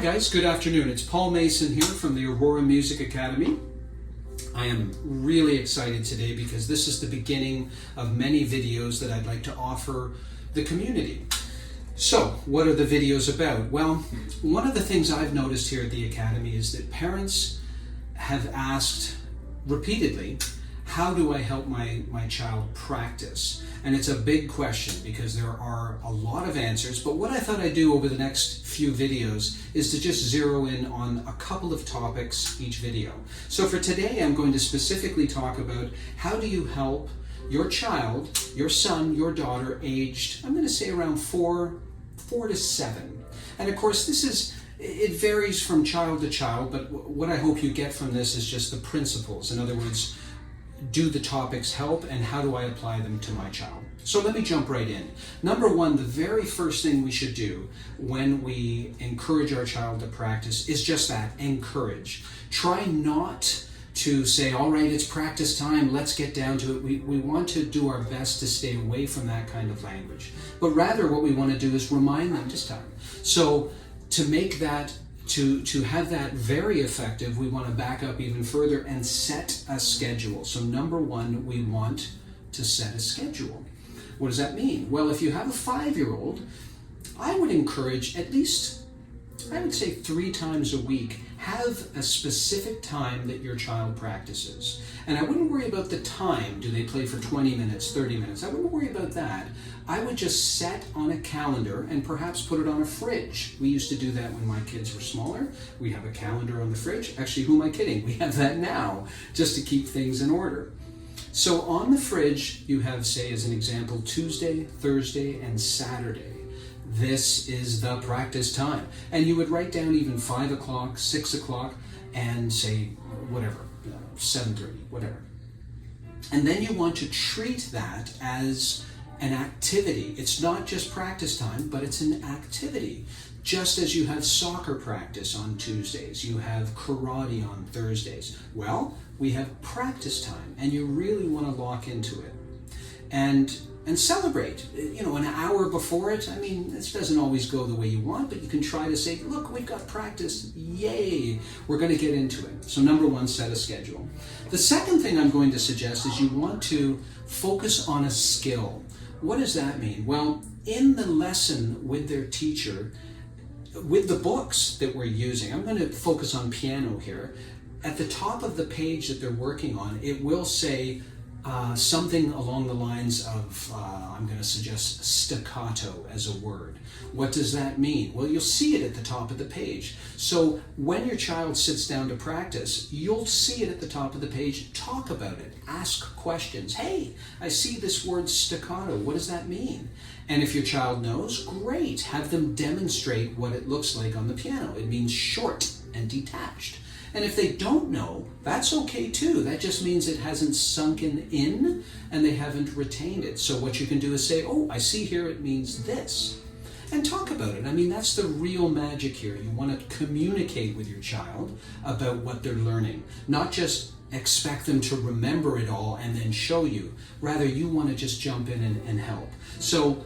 guys, good afternoon. It's Paul Mason here from the Aurora Music Academy. I am really excited today because this is the beginning of many videos that I'd like to offer the community. So, what are the videos about? Well, one of the things I've noticed here at the Academy is that parents have asked repeatedly, how do I help my child practice? And it's a big question because there are a lot of answers, but what I thought I'd do over the next few videos is to just zero in on a couple of topics each video. So for today, I'm going to specifically talk about how do you help your child, your son, your daughter, aged, I'm going to say around 4 to 7. And of course, it varies from child to child, but what I hope you get from this is just the principles. In other words, do the topics help and how do I apply them to my child? So let me jump right in. Number one, the very first thing we should do when we encourage our child to practice is just that, encourage. Try not to say, all right, it's practice time, let's get down to it. We want to do our best to stay away from that kind of language. But rather what we want to do is remind them this time. So to make that To have that very effective, we want to back up even further and set a schedule. So number one, we want to set a schedule. What does that mean? Well, if you have a 5-year-old, I would encourage at least, I would say 3 times a week, have a specific time that your child practices. And I wouldn't worry about the time. Do they play for 20 minutes, 30 minutes? I wouldn't worry about that. I would just set on a calendar and perhaps put it on a fridge. We used to do that when my kids were smaller. We have a calendar on the fridge. Actually, who am I kidding? We have that now just to keep things in order. So on the fridge, you have, say, as an example, Tuesday, Thursday, and Saturday. This is the practice time. And you would write down even 5 o'clock, 6 o'clock, and say, whatever, 7:30, whatever. And then you want to treat that as an activity. It's not just practice time, but it's an activity. Just as you have soccer practice on Tuesdays, you have karate on Thursdays. Well, we have practice time, and you really want to lock into it. And celebrate, an hour before it. I mean, this doesn't always go the way you want, but you can try to say, look, we've got practice, yay, we're going to get into it. So number one, set a schedule. The second thing I'm going to suggest is you want to focus on a skill. What does that mean? Well, in the lesson with their teacher, with the books that we're using, I'm going to focus on piano here. At the top of the page that they're working on, it will say something along the lines of, I'm going to suggest staccato as a word. What does that mean? Well, you'll see it at the top of the page. So when your child sits down to practice, you'll see it at the top of the page. Talk about it. Ask questions. Hey, I see this word staccato. What does that mean? And if your child knows, great. Have them demonstrate what it looks like on the piano. It means short and detached. And if they don't know, that's okay too. That just means it hasn't sunken in and they haven't retained it. So what you can do is say, oh, I see here it means this. And talk about it. I mean, that's the real magic here. You want to communicate with your child about what they're learning. Not just expect them to remember it all and then show you. Rather, you want to just jump in and help. So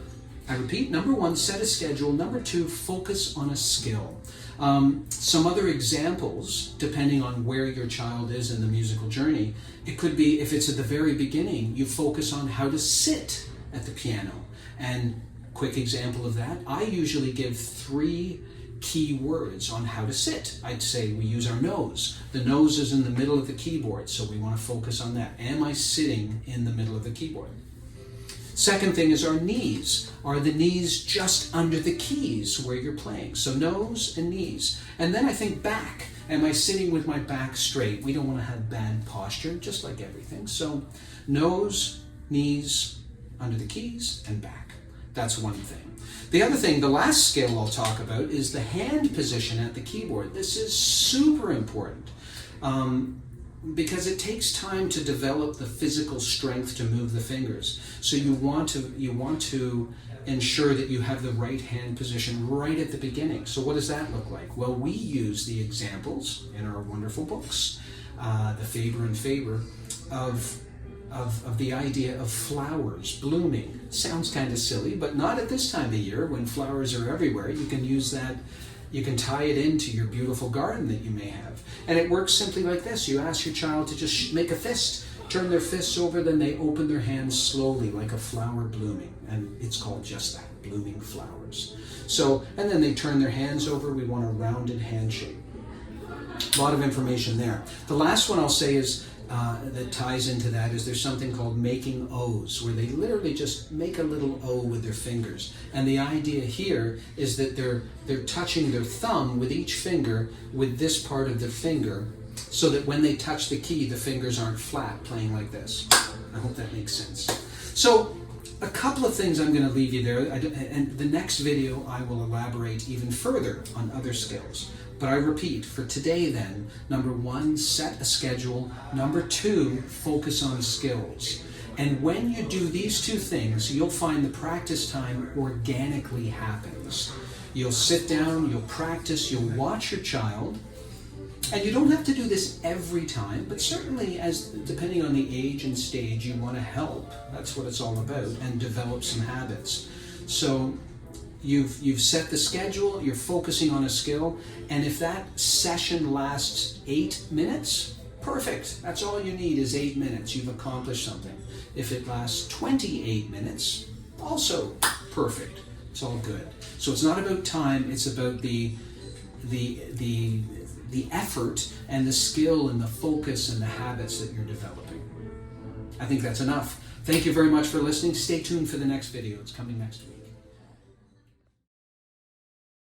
I repeat, number one, set a schedule. Number two, focus on a skill. Some other examples, depending on where your child is in the musical journey, it could be, if it's at the very beginning, you focus on how to sit at the piano. And quick example of that, I usually give 3 key words on how to sit. I'd say we use our nose. The nose is in the middle of the keyboard, so we want to focus on that. Am I sitting in the middle of the keyboard? Second thing is our knees. Are the knees just under the keys where you're playing? So nose and knees. And then I think back. Am I sitting with my back straight? We don't want to have bad posture, just like everything. So nose, knees, under the keys, and back. That's one thing. The other thing, the last skill I'll talk about is the hand position at the keyboard. This is super important. Because it takes time to develop the physical strength to move the fingers. So you want to ensure that you have the right hand position right at the beginning. So what does that look like? Well, we use the examples in our wonderful books, the Faber and Faber, of of the idea of flowers blooming. Sounds kind of silly, but not at this time of year when flowers are everywhere. You can use that, you can tie it into your beautiful garden that you may have. And it works simply like this. You ask your child to just make a fist, turn their fists over, then they open their hands slowly like a flower blooming. And it's called just that, blooming flowers. So, and then they turn their hands over. We want a rounded handshake. A lot of information there. The last one I'll say is, that ties into that, is there's something called making O's, where they literally just make a little O with their fingers. And the idea here is that they're touching their thumb with each finger with this part of the finger, so that when they touch the key, the fingers aren't flat, playing like this. I hope that makes sense. So, a couple of things I'm going to leave you there, and the next video I will elaborate even further on other skills. But I repeat, for today then, number 1, set a schedule. Number 2, focus on skills. And when you do these 2 things, you'll find the practice time organically happens. You'll sit down, you'll practice, you'll watch your child. And you don't have to do this every time, but certainly depending on the age and stage, you want to help. That's what it's all about, and develop some habits. So you've set the schedule, you're focusing on a skill, and if that session lasts 8 minutes, perfect. That's all you need is 8 minutes. You've accomplished something. If it lasts 28 minutes, also perfect. It's all good. So it's not about time, it's about the effort and the skill and the focus and the habits that you're developing. I think that's enough. Thank you very much for listening. Stay tuned for the next video. It's coming next week.